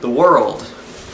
The world.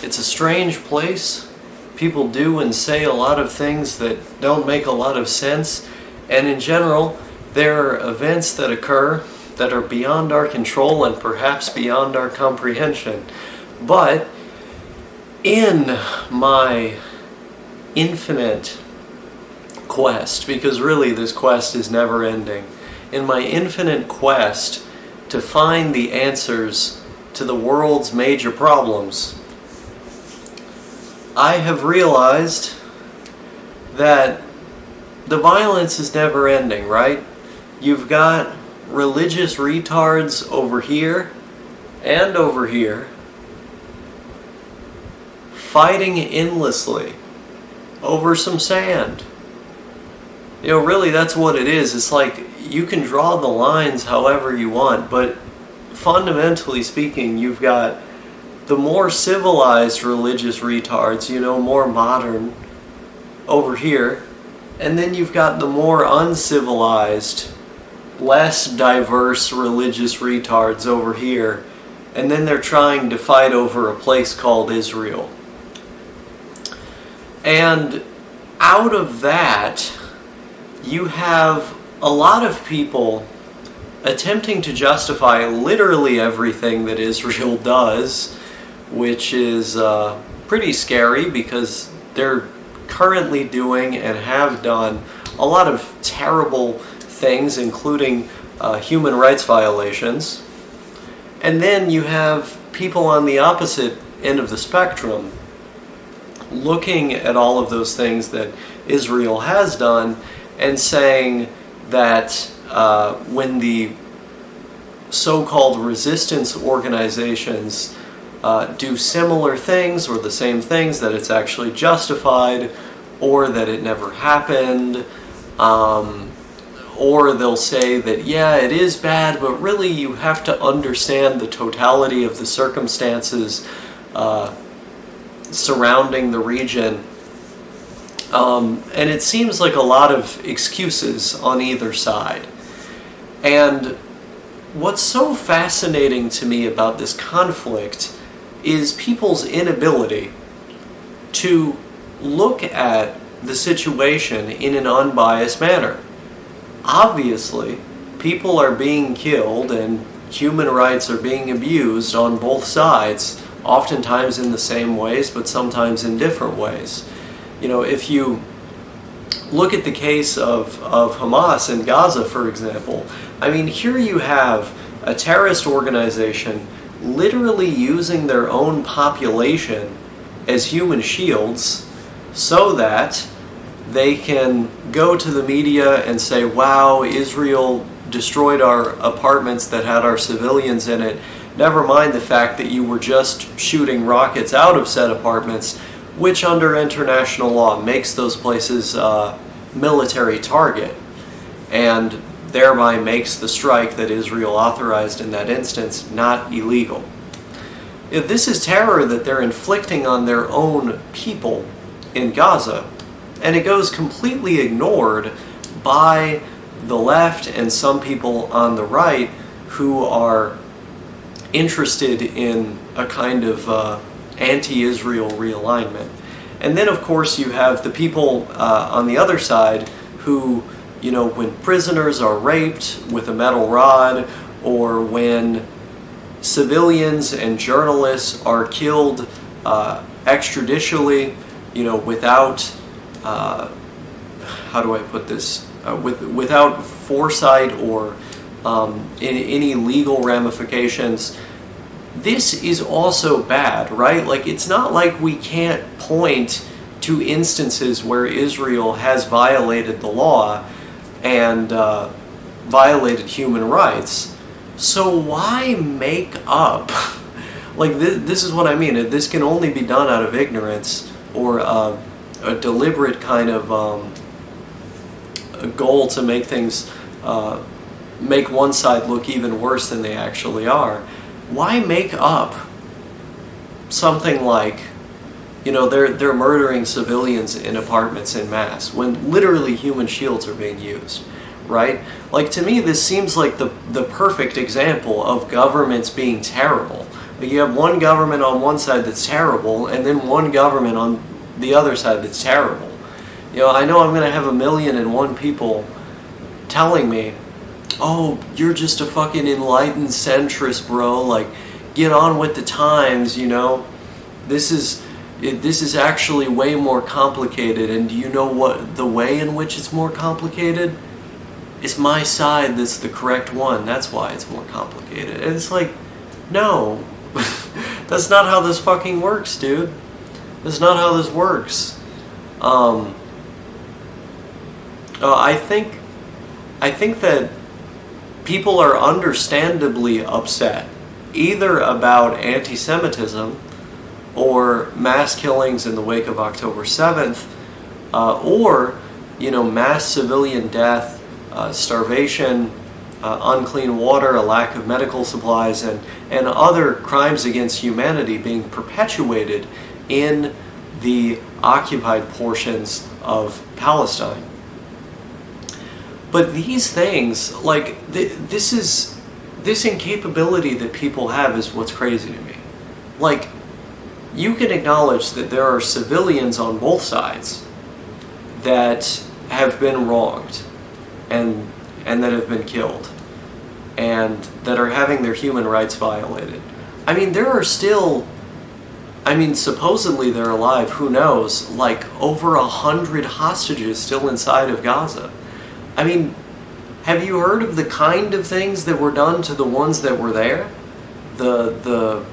It's a strange place. People do and say a lot of things that don't make a lot of sense. And in general, there are events that occur that are beyond our control and perhaps beyond our comprehension. But in my infinite quest, because really this quest is never ending, in my infinite quest to find the answers to the world's major problems, I have realized that the violence is never ending, right? You've got religious retards over here and over here fighting endlessly over some sand. You know, really that's what it is. It's like you can draw the lines however you want, but fundamentally speaking, you've got the more civilized religious retards, you know, more modern, over here. And then you've got the more uncivilized, less diverse religious retards over here. And then they're trying to fight over a place called Israel. And out of that, you have a lot of people attempting to justify literally everything that Israel does, which is pretty scary because they're currently doing and have done a lot of terrible things, including human rights violations. And then you have people on the opposite end of the spectrum looking at all of those things that Israel has done and saying that when the so-called resistance organizations do similar things or the same things, that it's actually justified, or that it never happened, or they'll say that, yeah, it is bad, but really you have to understand the totality of the circumstances surrounding the region. And it seems like a lot of excuses on either side. And what's so fascinating to me about this conflict is people's inability to look at the situation in an unbiased manner. Obviously, people are being killed and human rights are being abused on both sides, oftentimes in the same ways, but sometimes in different ways. You know, if you look at the case of Hamas in Gaza, for example, I mean, here you have a terrorist organization literally using their own population as human shields so that they can go to the media and say, wow, Israel destroyed our apartments that had our civilians in it. Never mind the fact that you were just shooting rockets out of said apartments, which under international law makes those places a military target, and thereby makes the strike that Israel authorized in that instance not illegal. If this is terror that they're inflicting on their own people in Gaza, and it goes completely ignored by the left and some people on the right who are interested in a kind of anti-Israel realignment. And then, of course, you have the people on the other side who, you know, when prisoners are raped with a metal rod, or when civilians and journalists are killed extrajudicially, you know, without, how do I put this, without foresight or any legal ramifications. This is also bad, right? Like, it's not like we can't point to instances where Israel has violated the law and violated human rights. So why make up? Like, this is what I mean. This can only be done out of ignorance or a deliberate kind of a goal to make things, make one side look even worse than they actually are. Why make up something like, you know, they're murdering civilians in apartments en masse when literally human shields are being used, right? Like, to me, this seems like the perfect example of governments being terrible, Like, you have one government on one side that's terrible, and then one government on the other side that's terrible. You know, I know I'm going to have 1,000,001 people telling me, oh, you're just a fucking enlightened centrist, bro. Like, get on with the times, you know. This is actually way more complicated, and do you know what the way in which it's more complicated? It's my side that's the correct one. That's why it's more complicated. And it's like, no. That's not how this fucking works, dude. That's not how this works. I think that people are understandably upset either about anti-Semitism or mass killings in the wake of October 7th, or, you know, mass civilian death, starvation, unclean water, a lack of medical supplies, and other crimes against humanity being perpetuated in the occupied portions of Palestine. But these things, like, this incapability that people have is what's crazy to me. Like, you can acknowledge that there are civilians on both sides that have been wronged and that have been killed and that are having their human rights violated. I mean, there are still, supposedly they're alive, who knows, like over 100 hostages still inside of Gaza. I mean, have you heard of the kind of things that were done to the ones that were there? The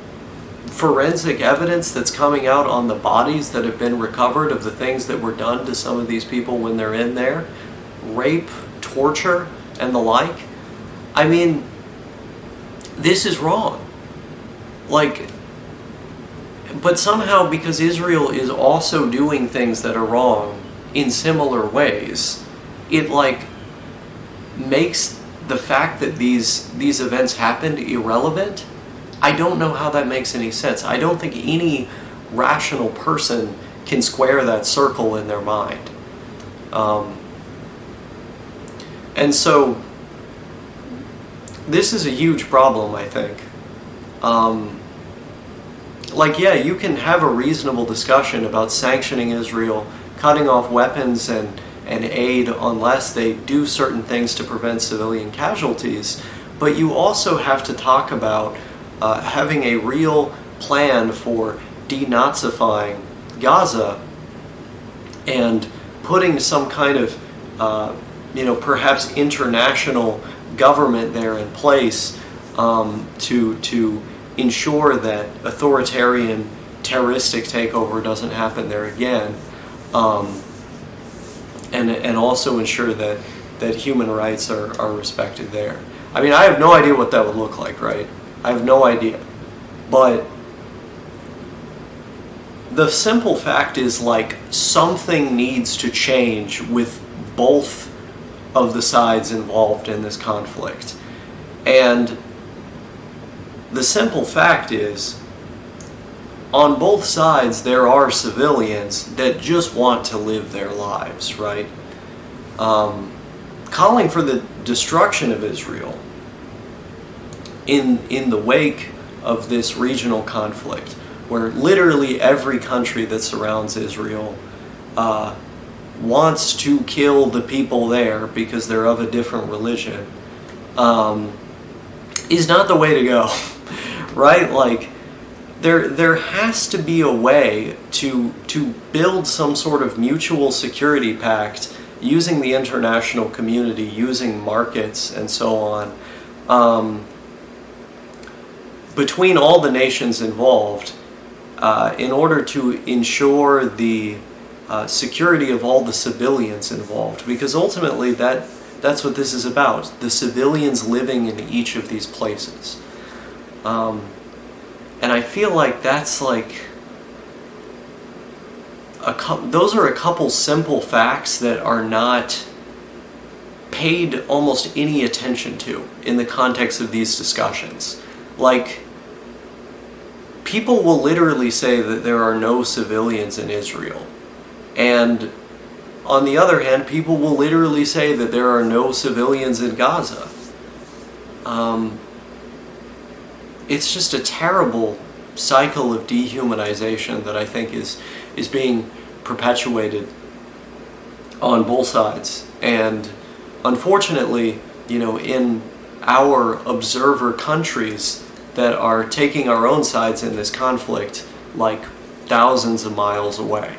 forensic evidence that's coming out on the bodies that have been recovered of the things that were done to some of these people when they're in there? Rape, torture, and the like? I mean, this is wrong. Like, but somehow, because Israel is also doing things that are wrong in similar ways, it like makes the fact that these events happened irrelevant. I don't know how that makes any sense. I don't think any rational person can square that circle in their mind. And so this is a huge problem, I think. Like, yeah, you can have a reasonable discussion about sanctioning Israel, cutting off weapons and aid unless they do certain things to prevent civilian casualties, but you also have to talk about having a real plan for denazifying Gaza and putting some kind of, perhaps international government there in place to ensure that authoritarian, terroristic takeover doesn't happen there again, and also ensure that human rights are respected there. I mean, I have no idea what that would look like, right? I have no idea. But the simple fact is, like, something needs to change with both of the sides involved in this conflict. And the simple fact is, on both sides there are civilians that just want to live their lives, right? Calling for the destruction of Israel in the wake of this regional conflict, where literally every country that surrounds Israel wants to kill the people there because they're of a different religion, is not the way to go, right? Like, there has to be a way to build some sort of mutual security pact using the international community, using markets and so on, between all the nations involved, in order to ensure the security of all the civilians involved. Because ultimately that's what this is about, the civilians living in each of these places. And I feel like that's like those are a couple simple facts that are not paid almost any attention to in the context of these discussions. Like, people will literally say that there are no civilians in Israel. And on the other hand, people will literally say that there are no civilians in Gaza. it's just a terrible cycle of dehumanization that I think is being perpetuated on both sides. And unfortunately, in our observer countries that are taking our own sides in this conflict, like thousands of miles away.